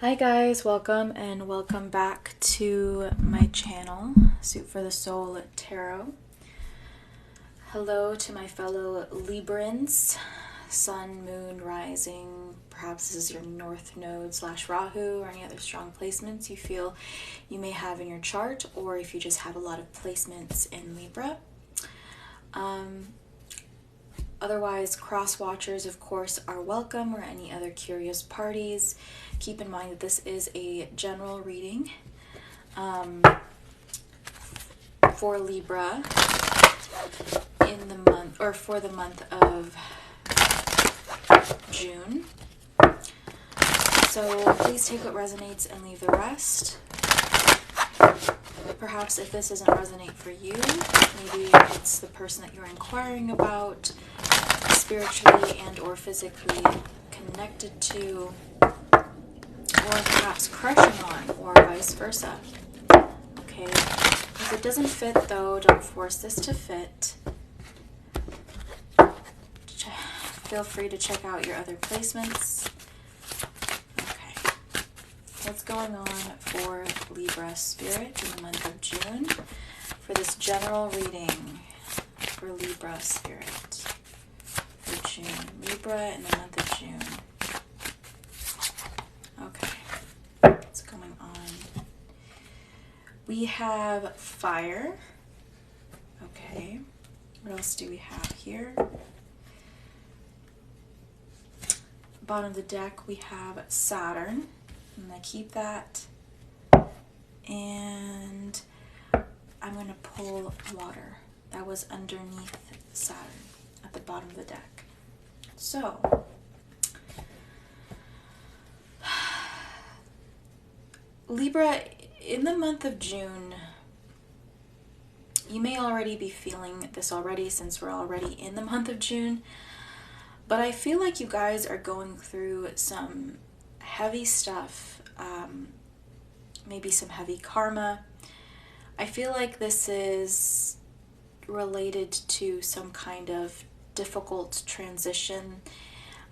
Hi guys, welcome back to my channel, Suit for the Soul Tarot. Hello to my fellow Librans, Sun, Moon, Rising. Perhaps this is your North Node / Rahu or any other strong placements you feel you may have in your chart, or if you just have a lot of placements in Libra. Otherwise, cross watchers, of course, are welcome, or any other curious parties. Keep in mind that this is a general reading for Libra in the month, or for the month of June. So please take what resonates and leave the rest. Perhaps if this doesn't resonate for you, maybe it's the person that you're inquiring about, spiritually and or physically connected to, or perhaps crushing on, or vice versa. Okay, if it doesn't fit though, don't force this to fit. Feel free to check out your other placements. Okay, what's going on for Libra spirit in the month of June for this general reading for Libra spirit for June? Libra in the month of June. Okay, what's going on? We have fire. Okay, what else do we have here? Bottom of the deck, we have Saturn. I'm going to keep that. And I'm going to pull water. That was underneath Saturn at the bottom of the deck. So, Libra, in the month of June, you may already be feeling this already since we're already in the month of June. But I feel like you guys are going through some heavy stuff, maybe some heavy karma. I feel like this is related to some kind of difficult transition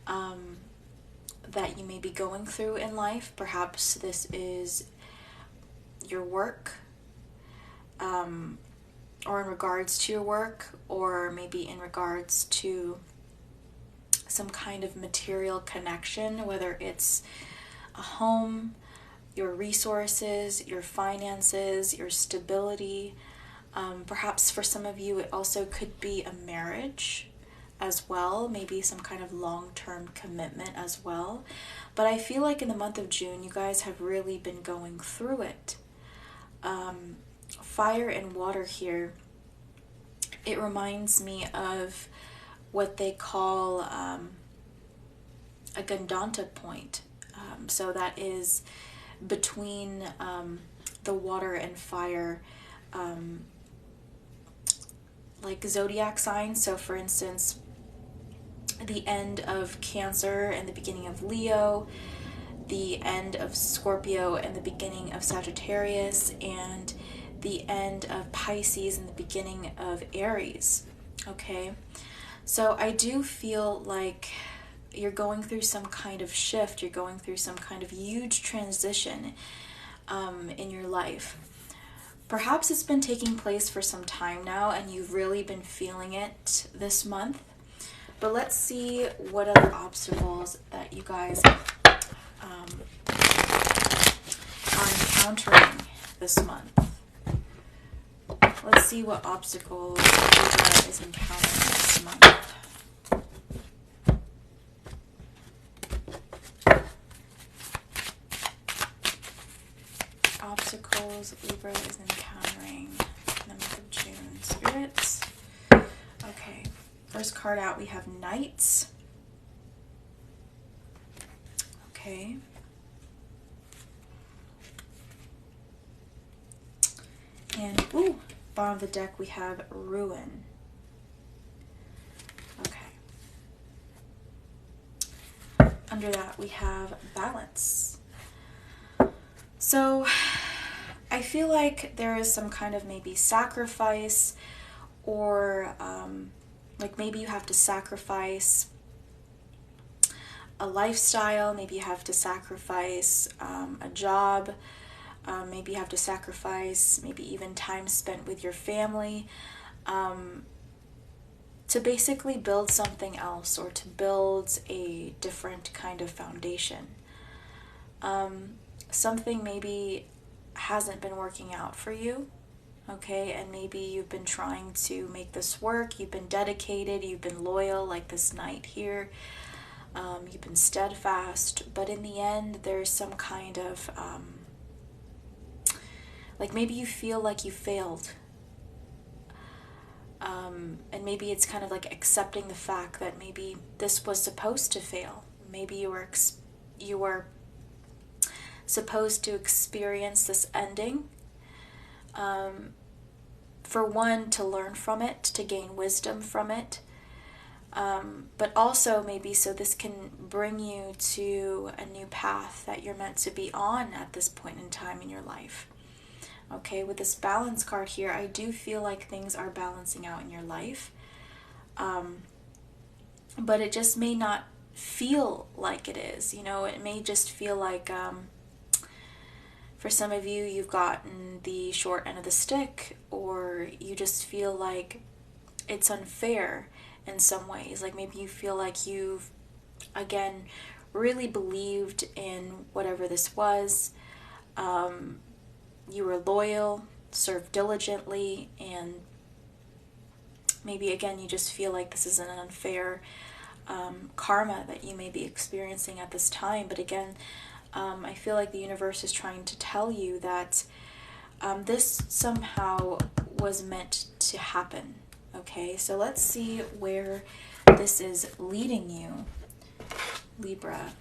that you may be going through in life. Perhaps this is your work, or in regards to your work, or maybe in regards to some kind of material connection, whether it's a home, your resources, your finances, your stability. Perhaps for some of you, it also could be a marriage as well, maybe some kind of long-term commitment as well. But I feel like in the month of June, you guys have really been going through it. Fire and water here, it reminds me of what they call a Gandanta point. So that is between the water and fire, like zodiac signs. So for instance, the end of Cancer and the beginning of Leo, the end of Scorpio and the beginning of Sagittarius, and the end of Pisces and the beginning of Aries. Okay, so I do feel like you're going through some kind of shift, you're going through some kind of huge transition in your life. Perhaps it's been taking place for some time now and you've really been feeling it this month. But let's see what other obstacles that you guys are encountering this month. Let's see what obstacles Libra is encountering this month. Obstacles Libra is encountering in the month of June. Spirits. Okay. First card out, we have Knights. Okay. And, ooh, bottom of the deck, we have Ruin. Okay. Under that, we have Balance. So, I feel like there is some kind of maybe sacrifice, or like maybe you have to sacrifice a lifestyle. Maybe you have to sacrifice a job. Maybe you have to sacrifice maybe even time spent with your family to basically build something else, or to build a different kind of foundation. Something maybe hasn't been working out for you, okay, and maybe you've been trying to make this work. You've been dedicated, you've been loyal, like this knight here. You've been steadfast, but in the end there's some kind of like maybe you feel like you failed, and maybe it's kind of like accepting the fact that maybe this was supposed to fail. Maybe you were supposed to experience this ending, for one, to learn from it, to gain wisdom from it, but also maybe so this can bring you to a new path that you're meant to be on at this point in time in your life. Okay, with this balance card here, I do feel like things are balancing out in your life, but it just may not feel like it is. It may just feel like for some of you, you've gotten the short end of the stick, or you just feel like it's unfair in some ways. Like maybe you feel like you've, again, really believed in whatever this was. You were loyal, served diligently, and maybe again you just feel like this is an unfair karma that you may be experiencing at this time. But again, I feel like the universe is trying to tell you that this somehow was meant to happen. Okay, so let's see where this is leading you, Libra.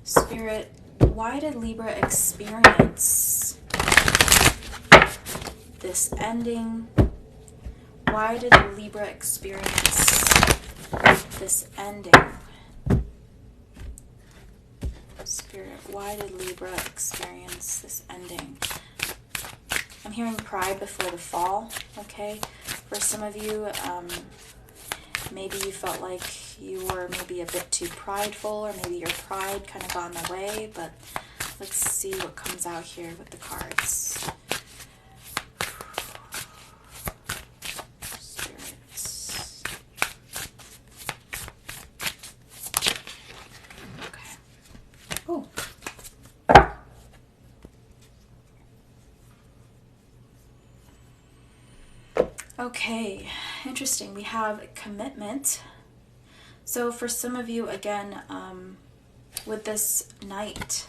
Spirit, why did Libra experience this ending? Why did Libra experience this ending? Spirit, why did Libra experience this ending? I'm hearing pride before the fall, okay? For some of you, maybe you felt like you were maybe a bit too prideful, or maybe your pride kind of got in the way, but let's see what comes out here with the cards. Spirits. Okay. Oh. Okay, interesting. We have commitment. So for some of you, again, with this knight,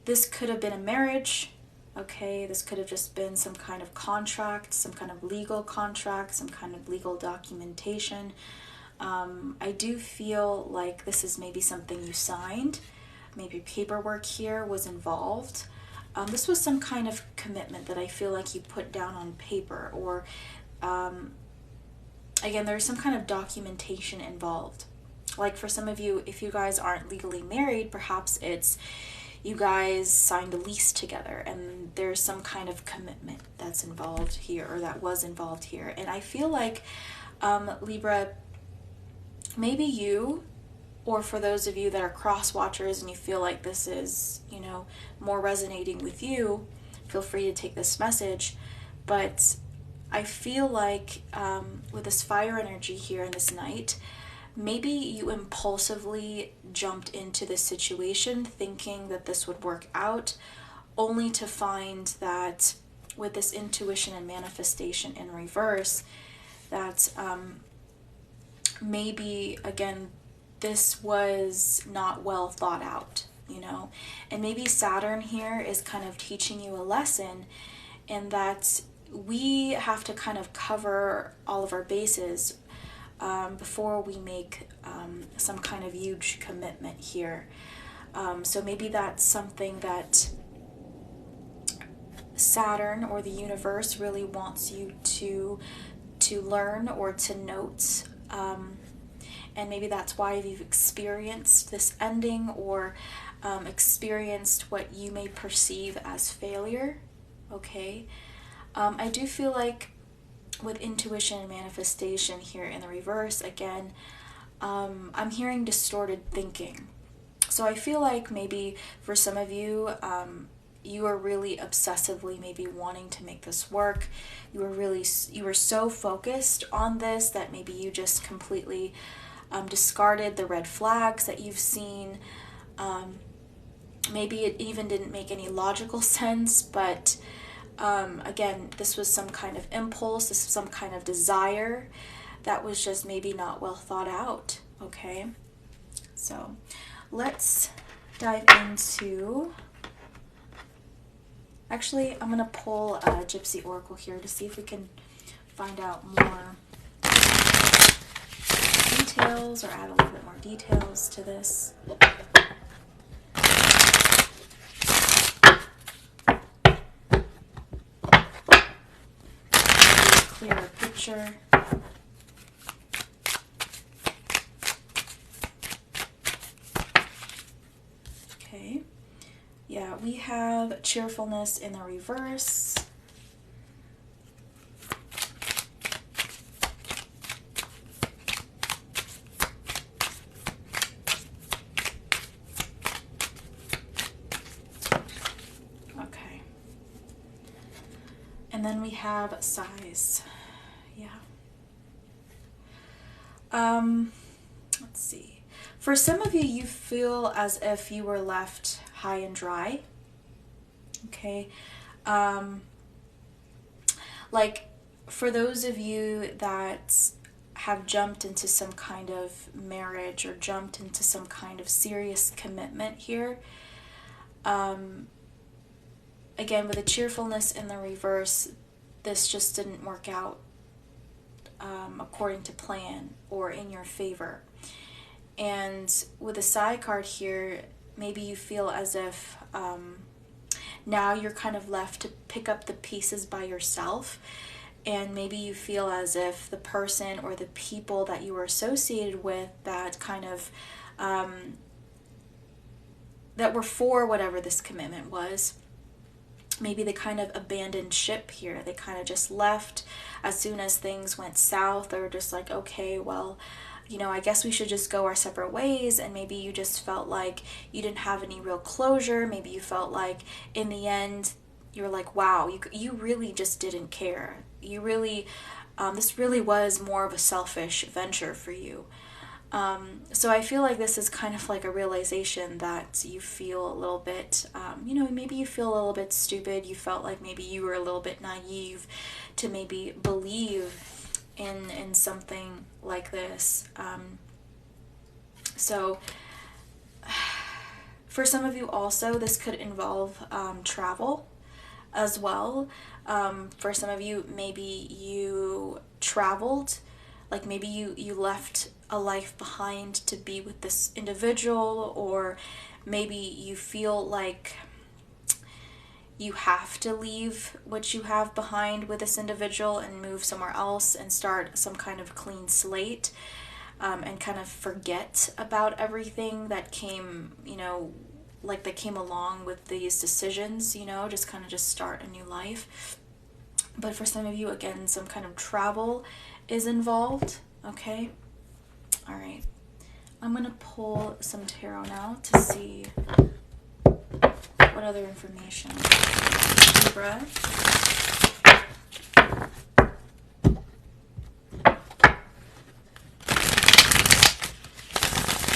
this could have been a marriage, okay? This could have just been some kind of contract, some kind of legal contract, some kind of legal documentation. I do feel like this is maybe something you signed. Maybe paperwork here was involved. This was some kind of commitment that I feel like you put down on paper, or again, there's some kind of documentation involved. Like for some of you, if you guys aren't legally married, perhaps it's you guys signed a lease together and there's some kind of commitment that's involved here, or that was involved here. And I feel like Libra, maybe you, or for those of you that are cross watchers and you feel like this is, more resonating with you, feel free to take this message. But I feel like with this fire energy here in this night, maybe you impulsively jumped into this situation thinking that this would work out, only to find that with this intuition and manifestation in reverse, that maybe, again, this was not well thought out, and maybe Saturn here is kind of teaching you a lesson in that we have to kind of cover all of our bases before we make some kind of huge commitment here. So maybe that's something that Saturn or the universe really wants you to learn or to note. And maybe that's why you've experienced this ending, or experienced what you may perceive as failure. Okay. I do feel like with intuition and manifestation here in the reverse, again, I'm hearing distorted thinking. So I feel like maybe for some of you, you are really obsessively maybe wanting to make this work. You were so focused on this that maybe you just completely discarded the red flags that you've seen. Maybe it even didn't make any logical sense, but again, this was some kind of impulse, this was some kind of desire that was just maybe not well thought out, okay? So let's dive into... Actually, I'm going to pull a Gypsy Oracle here to see if we can find out more details or add a little bit more details to this. Clearer picture. Okay. Yeah, we have cheerfulness in the reverse. Okay. And then we have size. Yeah. Let's see. For some of you, you feel as if you were left high and dry. Okay. Like for those of you that have jumped into some kind of marriage or jumped into some kind of serious commitment here, again, with the cheerfulness in the reverse, this just didn't work out according to plan or in your favor. And with the side card here, maybe you feel as if now you're kind of left to pick up the pieces by yourself, and maybe you feel as if the person or the people that you were associated with that kind of that were for whatever this commitment was, maybe they kind of abandoned ship here. They kind of just left as soon as things went south. They were just like, okay, well, you know, I guess we should just go our separate ways. And maybe you just felt like you didn't have any real closure. Maybe you felt like in the end, you're like, wow, you really just didn't care. You really, this really was more of a selfish venture for you. So I feel like this is kind of like a realization that you feel a little bit, you know, maybe you feel a little bit stupid. You felt like maybe you were a little bit naive to maybe believe in something like this. So for some of you also, this could involve travel as well. For some of you, maybe you traveled, like maybe you left a life behind to be with this individual, or maybe you feel like you have to leave what you have behind with this individual and move somewhere else and start some kind of clean slate, and kind of forget about everything that came, you know, like that came along with these decisions, you know, just kind of just start a new life. But for some of you, again, some kind of travel is involved, okay? All right. I'm going to pull some tarot now to see what other information. Libra.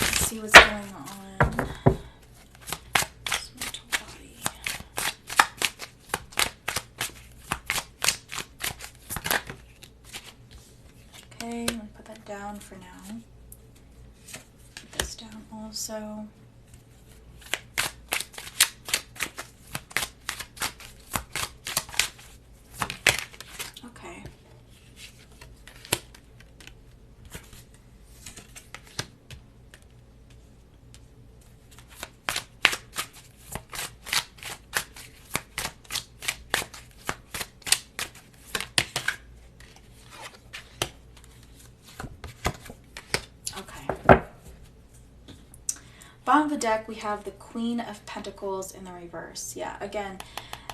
Let's see what's going on. Mental body. Okay, I'm going to put that down for now. Put this down also. Okay. Bottom of the deck, we have the Queen of Pentacles in the reverse. Yeah, again,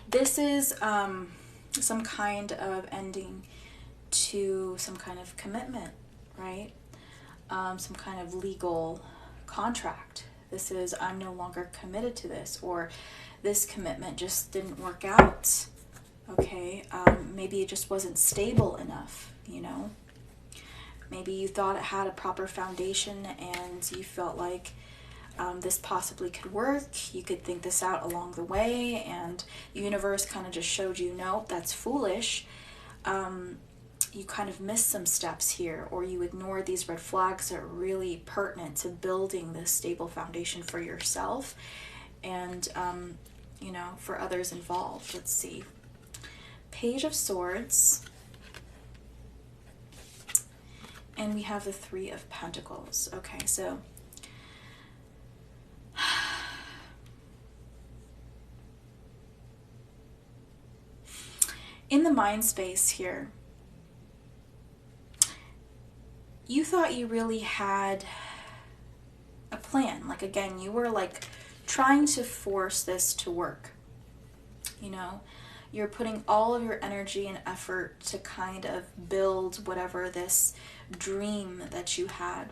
this is some kind of ending to some kind of commitment, right? Some kind of legal contract. This is, I'm no longer committed to this, or this commitment just didn't work out. Okay, maybe it just wasn't stable enough, you know? Maybe you thought it had a proper foundation and you felt like this possibly could work. You could think this out along the way, and the universe kind of just showed you, no, that's foolish. You kind of missed some steps here, or you ignored these red flags that are really pertinent to building this stable foundation for yourself and, you know, for others involved. Let's see. Page of Swords. And we have the Three of Pentacles. Okay, so in the mind space here, you thought you really had a plan. Like, again, you were like trying to force this to work. You know, you're putting all of your energy and effort to kind of build whatever this dream that you had.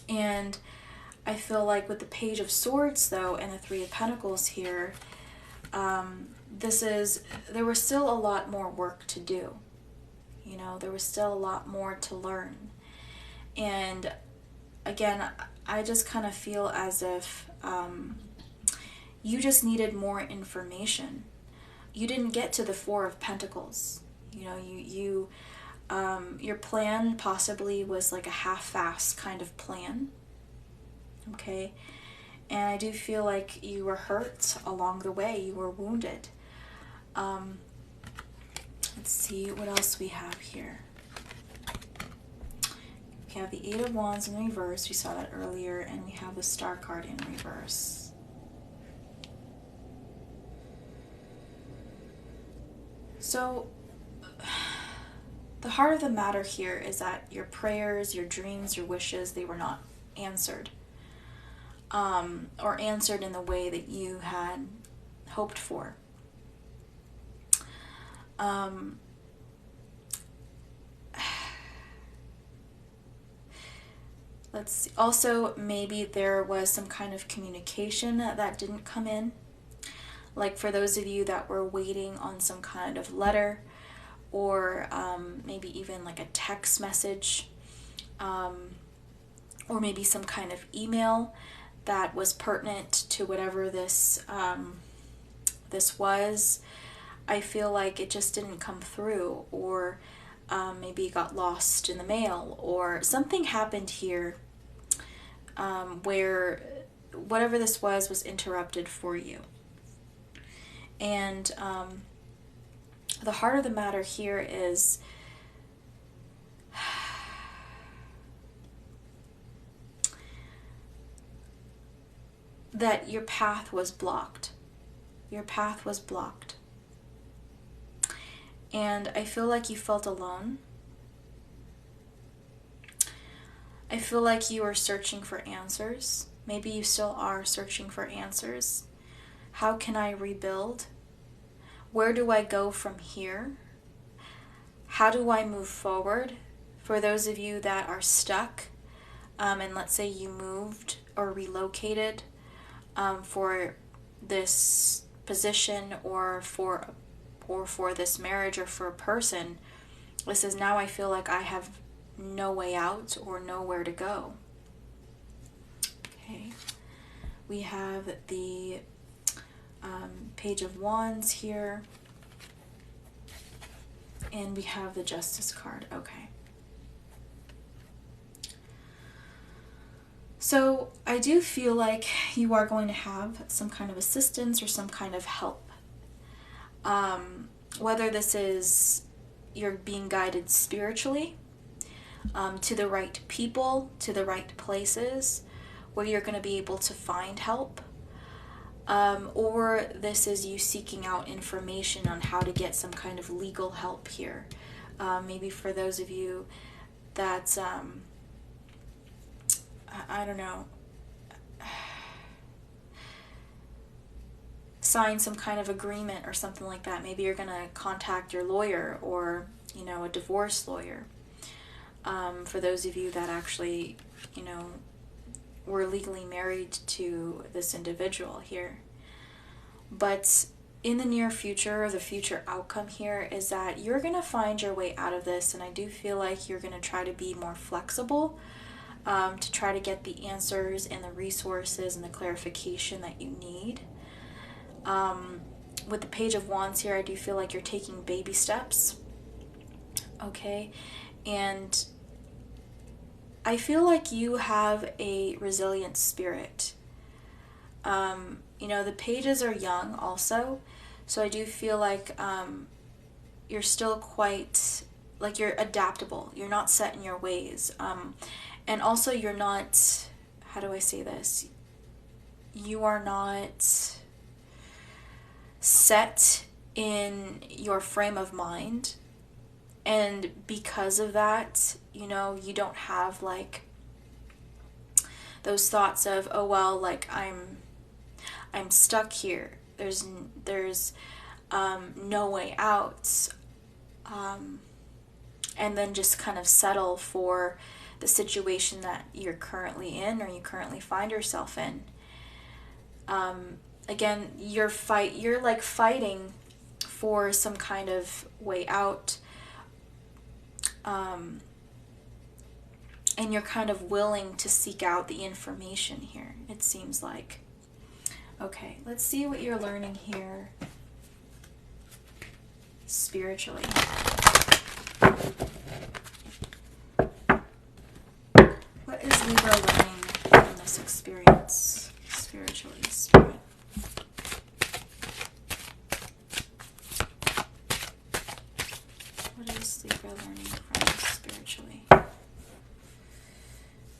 And I feel like with the Page of Swords, though, and the Three of Pentacles here, there was still a lot more work to do. You know, there was still a lot more to learn. And again, I just kind of feel as if you just needed more information. You didn't get to the Four of Pentacles. You know, your plan possibly was like a half-assed kind of plan. Okay? And I do feel like you were hurt along the way. You were wounded. Let's see what else we have here. We have the Eight of Wands in reverse. We saw that earlier. And we have the Star card in reverse. So the heart of the matter here is that your prayers, your dreams, your wishes, they were not answered. Or answered in the way that you had hoped for. Let's see. Also, maybe there was some kind of communication that didn't come in. Like for those of you that were waiting on some kind of letter, or maybe even like a text message, or maybe some kind of email that was pertinent to whatever this was. I feel like it just didn't come through, or maybe it got lost in the mail, or something happened here where whatever this was interrupted for you. And the heart of the matter here is that your path was blocked. Your path was blocked. And I feel like you felt alone. I feel like you were searching for answers. Maybe you still are searching for answers. How can I rebuild? Where do I go from here? How do I move forward? For those of you that are stuck, and let's say you moved or relocated for this position or for this marriage or for a person, this is now I feel like I have no way out or nowhere to go. Okay, we have the Page of Wands here, and we have the Justice card. Okay, so I do feel like you are going to have some kind of assistance or some kind of help. Whether this is you're being guided spiritually to the right people, to the right places where you're going to be able to find help, or this is you seeking out information on how to get some kind of legal help here. Maybe for those of you that, I don't know, sign some kind of agreement or something like that. Maybe you're going to contact your lawyer, or, you know, a divorce lawyer. For those of you that actually, you know, were legally married to this individual here. But in the near future, or the future outcome here, is that you're going to find your way out of this. And I do feel like you're going to try to be more flexible, to try to get the answers and the resources and the clarification that you need. With the Page of Wands here, I do feel like you're taking baby steps. Okay. And I feel like you have a resilient spirit. You know, the pages are young also, so I do feel like you're still quite, like, you're adaptable. You're not set in your ways. And also you're not, how do I say this? You are not set in your frame of mind. And because of that, you know, you don't have like those thoughts of, oh well, like I'm stuck here. There's no way out. And then just kind of settle for the situation that you're currently in, or you currently find yourself in. Again, you're like fighting for some kind of way out. And you're kind of willing to seek out the information here, it seems like. Okay, let's see what you're learning here spiritually. What is Libra learning from this experience spiritually, Spirit? What is Libra learning from this spiritually?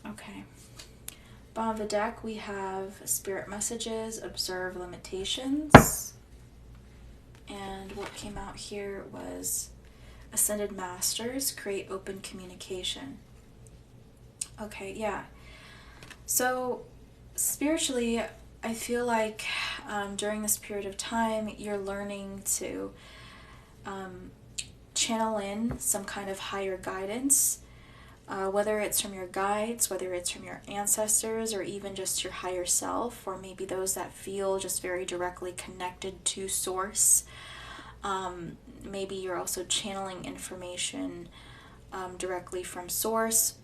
Okay. Bottom of the deck, we have spirit messages, observe limitations. And what came out here was Ascended Masters, create open communication. Okay, yeah. So spiritually, I feel like during this period of time, you're learning to channel in some kind of higher guidance, whether it's from your guides, whether it's from your ancestors, or even just your higher self, or maybe those that feel just very directly connected to Source. Maybe you're also channeling information directly from Source.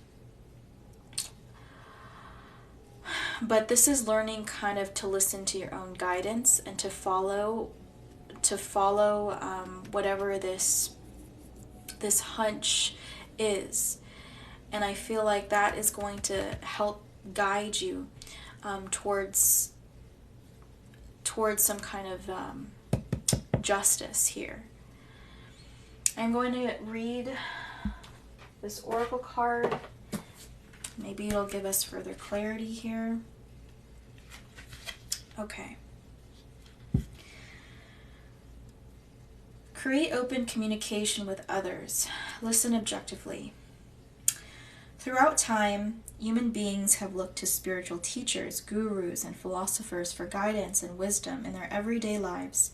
But this is learning kind of to listen to your own guidance and to follow whatever this hunch is. And I feel like that is going to help guide you towards some kind of justice here. I'm going to read this oracle card. Maybe it'll give us further clarity here. Okay. Create open communication with others. Listen objectively. Throughout time, human beings have looked to spiritual teachers, gurus, and philosophers for guidance and wisdom in their everyday lives.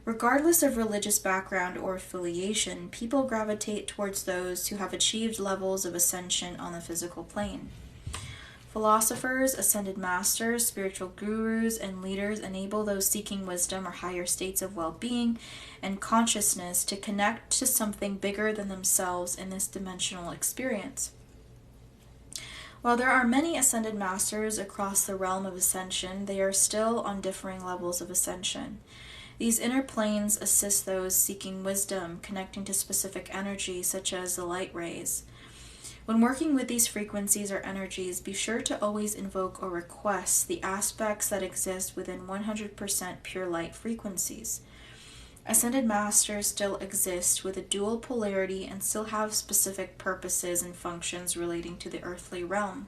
Regardless of religious background or affiliation, people gravitate towards those who have achieved levels of ascension on the physical plane. Philosophers, ascended masters, spiritual gurus, and leaders enable those seeking wisdom or higher states of well-being and consciousness to connect to something bigger than themselves in this dimensional experience. While there are many ascended masters across the realm of ascension, they are still on differing levels of ascension. These inner planes assist those seeking wisdom, connecting to specific energies such as the light rays. When working with these frequencies or energies, be sure to always invoke or request the aspects that exist within 100% pure light frequencies. Ascended masters still exist with a dual polarity and still have specific purposes and functions relating to the earthly realm.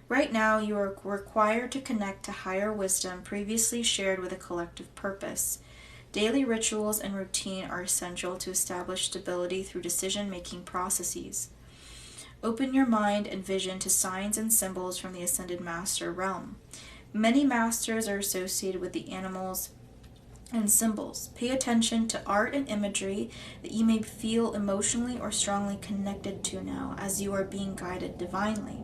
Right now, you are required to connect to higher wisdom previously shared with a collective purpose. Daily rituals and routine are essential to establish stability through decision-making processes. Open your mind and vision to signs and symbols from the Ascended Master realm. Many masters are associated with the animals and symbols. Pay attention to art and imagery that you may feel emotionally or strongly connected to now as you are being guided divinely.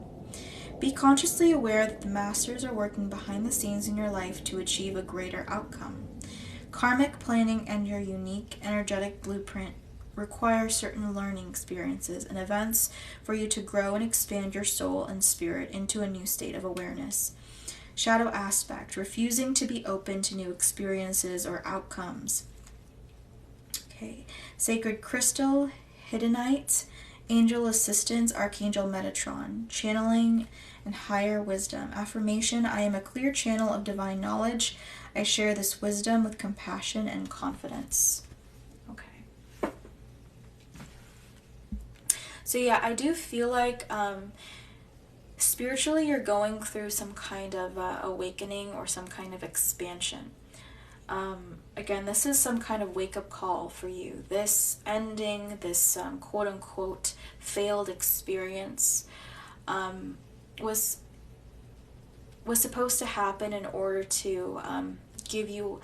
Be consciously aware that the masters are working behind the scenes in your life to achieve a greater outcome. Karmic planning and your unique energetic blueprint require certain learning experiences and events for you to grow and expand your soul and spirit into a new state of awareness. Shadow aspect, refusing to be open to new experiences or outcomes. Okay. Sacred crystal, hiddenite, angel assistance, archangel Metatron, channeling and higher wisdom. Affirmation, I am a clear channel of divine knowledge. I share this wisdom with compassion and confidence. Okay. So yeah, I do feel like spiritually you're going through some kind of awakening or some kind of expansion. Again, this is some kind of wake-up call for you. This ending, this quote-unquote failed experience was supposed to happen in order to give you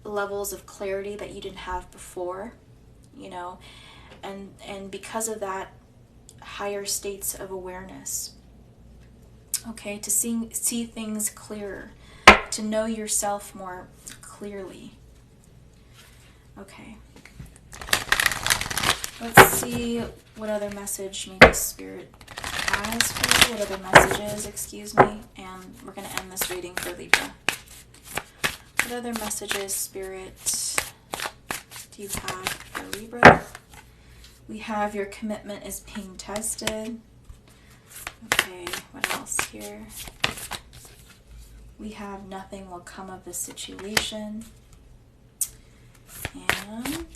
levels of clarity that you didn't have before, you know, and because of that, higher states of awareness. Okay, to see things clearer, to know yourself more clearly. Okay. Let's see what other message maybe Spirit has for you, what other messages, excuse me, and we're going to end this reading for Libra. What other messages, Spirit, do you have for Libra? We have your commitment is being tested. Okay, what else here? We have nothing will come of this situation. And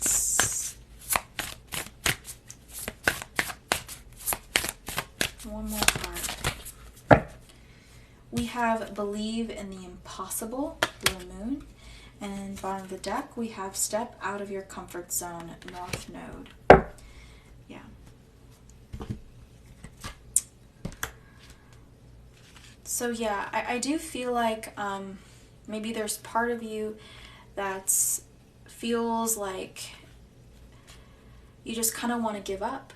one more card. We have believe in the impossible, blue moon. And bottom of the deck, we have step out of your comfort zone, north node. Yeah. So yeah, I do feel like maybe there's part of you that feels like you just kind of want to give up,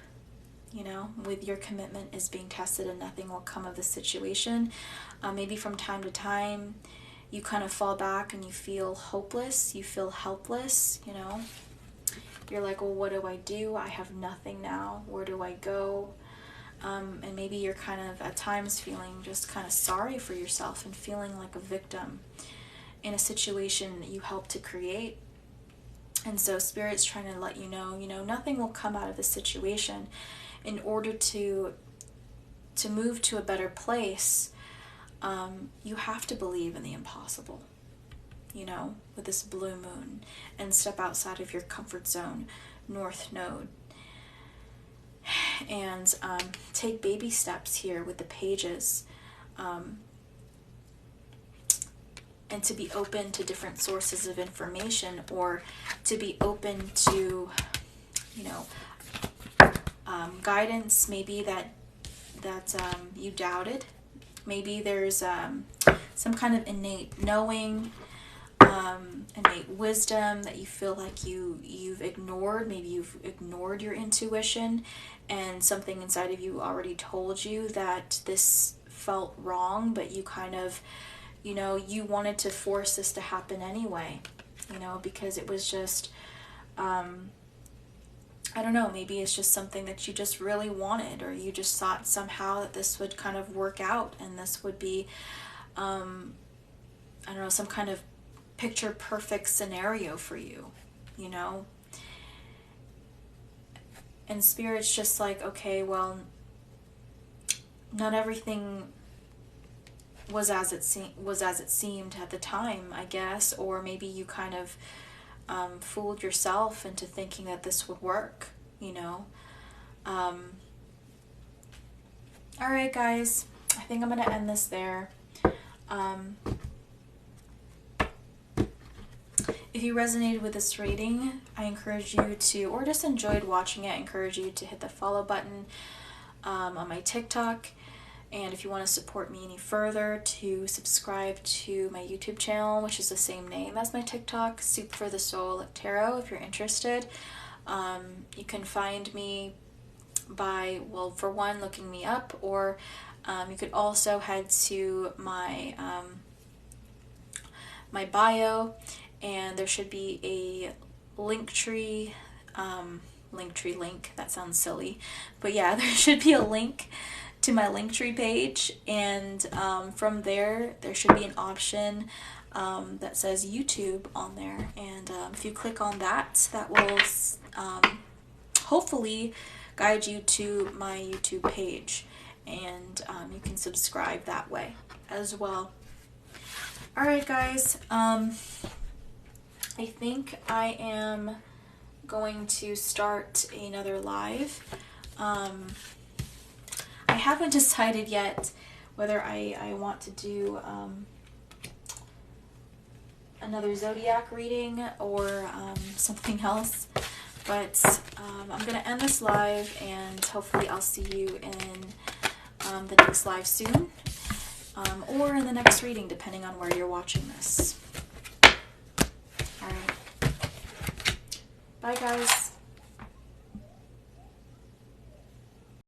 you know, with your commitment is being tested and nothing will come of the situation. Maybe from time to time you kind of fall back and you feel hopeless, you feel helpless, you know. You're like, well, what do I do? I have nothing now. Where do I go? And maybe you're kind of at times feeling just kind of sorry for yourself and feeling like a victim in a situation that you helped to create. And so Spirit's trying to let you know, nothing will come out of the situation. In order to move to a better place, you have to believe in the impossible, you know, with this blue moon, and step outside of your comfort zone, north node. And take baby steps here with the pages, and to be open to different sources of information, or to be open to, you know, guidance maybe that you doubted. Maybe there's some kind of innate knowing, innate wisdom that you feel like you've ignored. Maybe you've ignored your intuition, and something inside of you already told you that this felt wrong, but you kind of, you know, you wanted to force this to happen anyway, you know, because it was just, I don't know, maybe it's just something that you just really wanted, or you just thought somehow that this would kind of work out, and this would be, I don't know, some kind of picture perfect scenario for you, you know. And Spirit's just like, okay, well, not everything was as it seemed at the time, I guess, or maybe you kind of fooled yourself into thinking that this would work, you know. All right, guys, I think I'm gonna end this there. If you resonated with this reading, I encourage you to, or just enjoyed watching it, I encourage you to hit the follow button on my TikTok, And if you want to support me any further, to subscribe to my YouTube channel, which is the same name as my TikTok, Soup for the Soul Tarot, if you're interested. You can find me by, well, for one, looking me up, or you could also head to my my bio, and there should be a Linktree link, that sounds silly, but yeah, there should be a link to my Linktree page, and from there should be an option that says YouTube on there, and if you click on that, that will hopefully guide you to my YouTube page, and you can subscribe that way as well. Alright guys, I think I am going to start another live. I haven't decided yet whether I want to do another zodiac reading or something else, but I'm going to end this live, and hopefully I'll see you in the next live soon, or in the next reading, depending on where you're watching this. Alright. Bye guys.